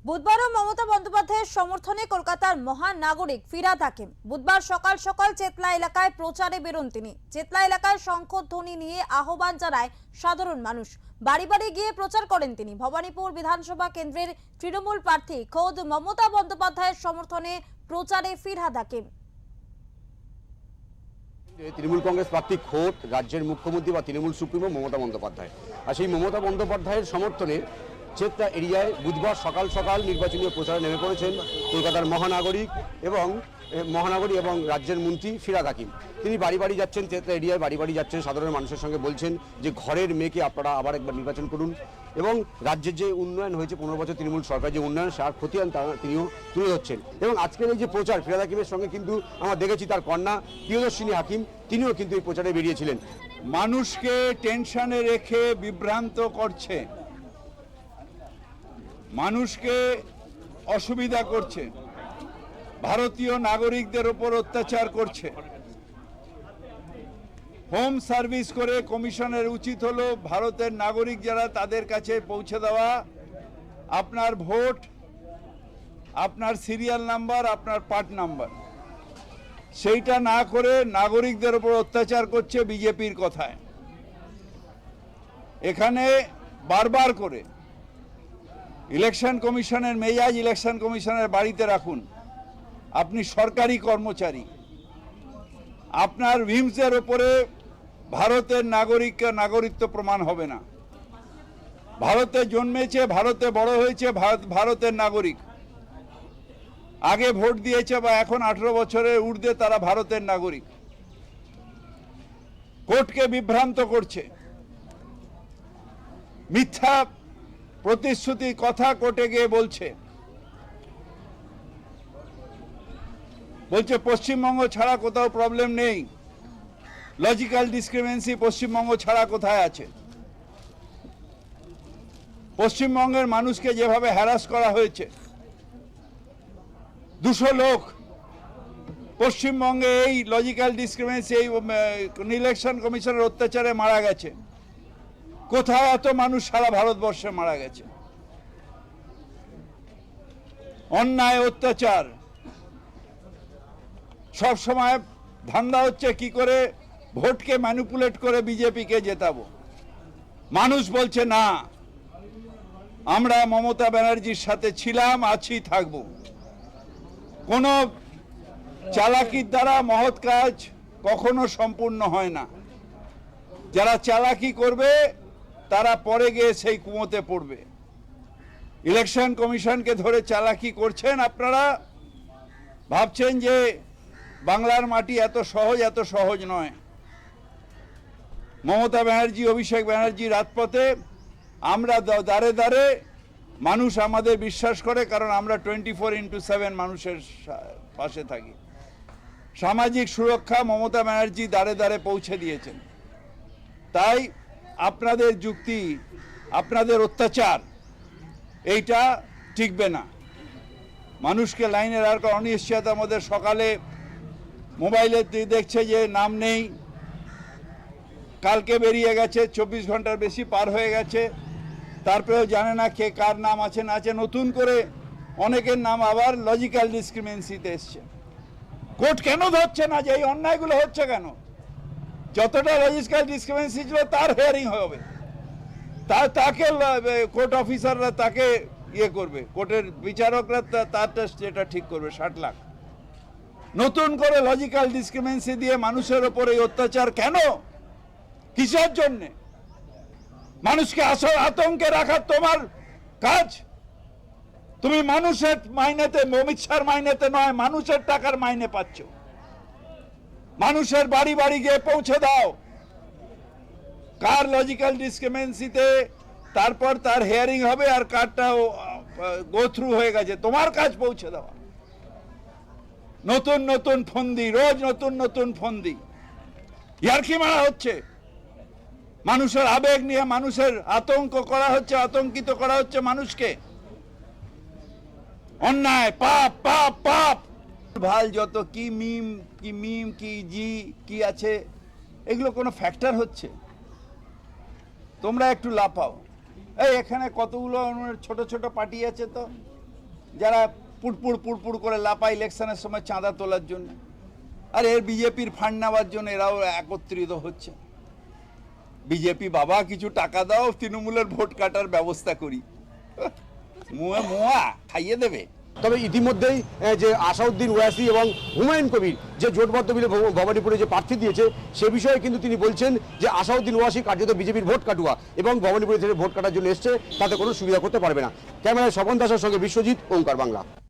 বুধবারও মমতা বন্দ্যোপাধ্যায়ের সমর্থনে কলকাতার মহানাগরিক ফিরহাদ হাকিম বুধবার সকাল সকাল চেতলা এলাকায় প্রচারে বেরোন তিনি। চেতলা এলাকায় শঙ্খধ্বনি নিয়ে আহ্বান জানায় সাধারণ মানুষ। বাড়ি বাড়ি গিয়ে প্রচার করেন তিনি। ভবানীপুর বিধানসভা কেন্দ্রের তৃণমূল প্রার্থী খোদ মমতা বন্দ্যোপাধ্যায়ের সমর্থনে প্রচারে ফিরহাদ হাকিম। তৃণমূল কংগ্রেস প্রার্থী খোদ রাজ্যের মুখ্যমন্ত্রী বা তৃণমূল সুপ্রিমো মমতা বন্দ্যোপাধ্যায়, আর সেই মমতা বন্দ্যোপাধ্যায়ের সমর্থনে চেতলা এরিয়ায় বুধবার সকাল সকাল নির্বাচনী প্রচারে নেমে পড়েছেন কলকাতার মহানাগরিক এবং রাজ্যের মন্ত্রী ফিরহাদ হাকিম। তিনি বাড়ি বাড়ি যাচ্ছেন, চেতলা এরিয়ায় বাড়ি বাড়ি যাচ্ছেন, সাধারণ মানুষের সঙ্গে বলছেন যে ঘরের মেয়েকে আপনারা আবার একবার নির্বাচন করুন এবং রাজ্যের যে উন্নয়ন হয়েছে 15 বছর তৃণমূল সরকার যে উন্নয়ন সার খতিয়ান তিনিও তুলে ধরছেন। এবং আজকের এই যে প্রচার ফিরহাদ হাকিমের সঙ্গে কিন্তু আমরা দেখেছি তার কন্যা প্রিয়দর্শিনী হাকিম, তিনিও কিন্তু এই প্রচারে বেরিয়েছিলেন। মানুষকে টেনশনে রেখে বিভ্রান্ত করছে, মানুষকে অসুবিধা করছে, ভারতীয় নাগরিকদের উপর অত্যাচার করছে। হোম সার্ভিস করে কমিশনের উচিত হলো ভারতের নাগরিক যারা তাদের কাছে পৌঁছে দেওয়া আপনার ভোট, আপনার সিরিয়াল নাম্বার, আপনার পার্ট নাম্বার। সেইটা না করে নাগরিকদের উপর অত্যাচার করছে বিজেপির কথায়। এখানে বারবার করে ইলেকশন কমিশনের মেজাজ ইলেকশন কমিশনের বাড়িতে রাখুন। আপনি সরকারি কর্মচারী, আপনার ভিমসের উপরে ভারতের নাগরিকত্ব প্রমাণ হবে না। ভারতে জন্মেছে, ভারতে বড় হয়েছে, ভারতের নাগরিক। আগে ভোট দিয়েছে বা এখন 18 বছরের ঊর্ধ্বে তারা ভারতের নাগরিক। কোর্টকে বিভ্রান্ত করছে, মিথ্যা প্রতিশ্রুতি কথা কোর্টে গিয়ে বলছে পশ্চিমবঙ্গ ছাড়া কোথাও প্রবলেম নেই। লজিক্যাল ডিসক্রিমিনেন্সি পশ্চিমবঙ্গ ছাড়া কোথায় আছে? পশ্চিমবঙ্গের মানুষকে যেভাবে হ্যারাস করা হয়েছে, 200 লোক পশ্চিমবঙ্গে এই লজিক্যাল ডিসক্রিমিনেন্সি এই ইলেকশন কমিশনের অত্যাচারে মারা গেছে। কোথায় এত মানুষ সারা ভারতবর্ষে মারা গেছে? অন্যায় অত্যাচার সব সময় ধান্দা হচ্ছে কি করে ভোটকে ম্যানিপুলেট করে বিজেপিকে জেতাবো। মানুষ বলছে না, আমরা মমতা ব্যানার্জির সাথে ছিলাম, আছি, থাকব। কোন চালাকির দ্বারা মহৎ কাজ কখনো সম্পূর্ণ হয় না। যারা চালাকি করবে তারা পরে গিয়ে সেই কুয়োতে পড়বে। ইলেকশন কমিশনকে ধরে চালাকি করছেন আপনারা, ভাবছেন যে বাংলার মাটি এত সহজ নয়। মমতা ব্যানার্জি, অভিষেক ব্যানার্জি রাজপথে, আমরা দাঁড়ে দাঁড়ে, মানুষ আমাদের বিশ্বাস করে, কারণ আমরা 24x7 মানুষের পাশে থাকি। সামাজিক সুরক্ষা মমতা ব্যানার্জি দাঁড়ে দাঁড়ে পৌঁছে দিয়েছেন। তাই আপনাদের যুক্তি, আপনাদের অত্যাচার এইটা টিকবে না। মানুষকে লাইনে রাখার অনিশ্চয়তার মধ্যে সকালে মোবাইলে দেখছে যে নাম নেই, কালকে বেরিয়ে গেছে, 24 ঘন্টার বেশি পার হয়ে গেছে, তারপরেও জানে না কে কার নাম আছে না আছে। নতুন করে অনেকের নাম আবার লজিক্যাল ডিসক্রিমিনেন্সিতে এসছে। কোর্ট কেন ধরছে না যে এই অন্যায়গুলো হচ্ছে কেন? যতটা লজিক্যাল ডিসক্রিমিনেন্সি ছিল তার হিয়ারিং হবে, তাকে কোর্ট অফিসাররা তাকে করবে, কোর্টের বিচারকরা তারটা যেটা ঠিক করবে। 60 লাখ নতুন করে লজিক্যাল ডিসক্রিমিনেন্সি দিয়ে মানুষের ওপর এই অত্যাচার কেন? কিসের জন্যে? মানুষকে আসল আতঙ্কে রাখা তোমার কাজ। তুমি মানুষের মাইনেতে, অমিত শাহর মাইনেতে নয়, মানুষের টাকার মাইনে পাচ্ছ। মানুষের বাড়ি বাড়ি গিয়ে পৌঁছে দাও কার লজিক্যাল ডিসক্রিমিনেন্সিতে, তারপর তার হিয়ারিং হবে, আর কারটা গো থ্রু হয়ে গেছে, তোমার কাজ পৌঁছে দেওয়া। নতুন নতুন ফন্দি, রোজ নতুন নতুন ফন্দি, ইয়ার্কি মারা হচ্ছে। মানুষের আবেগ নিয়ে মানুষের আতঙ্ক করা হচ্ছে, আতঙ্কিত করা হচ্ছে মানুষকে। অন্যায়, পাপ পাপ পাপ, ভাল যত কি মিম কি আছে, এগুলো কোনো ফ্যাক্টর হচ্ছে? তোমরা একটু লাফাও। এই এখানে কতগুলো ছোট ছোট পার্টি আছে, তো যারা পুড়পুড় করে লাপায় ইলেকশনের সময় চাঁদা তোলার জন্য, আর এর বিজেপির ফান্ড নেওয়ার জন্য এরাও একত্রিত হচ্ছে। বিজেপি বাবা কিছু টাকা দাও, তৃণমূলের ভোট কাটার ব্যবস্থা করি, মোয়া খাইয়ে দেবে। তবে ইতিমধ্যেই যে আসাউদ্দিন ওয়াসি এবং হুমায়ুন কবির যে জোটবদ্ধ মিলে ভবানীপুরে যে প্রার্থী দিয়েছে সে বিষয়ে কিন্তু তিনি বলছেন যে আসাউদ্দিন ওয়াসি কার্যত বিজেপির ভোট কাটুয়া এবং ভবানীপুরে থেকে ভোট কাটার জন্য এসছে, তাতে কোনো সুবিধা করতে পারবে না। ক্যামেরায় স্বপন দাসের সঙ্গে বিশ্বজিৎ, ওঙ্কার বাংলা।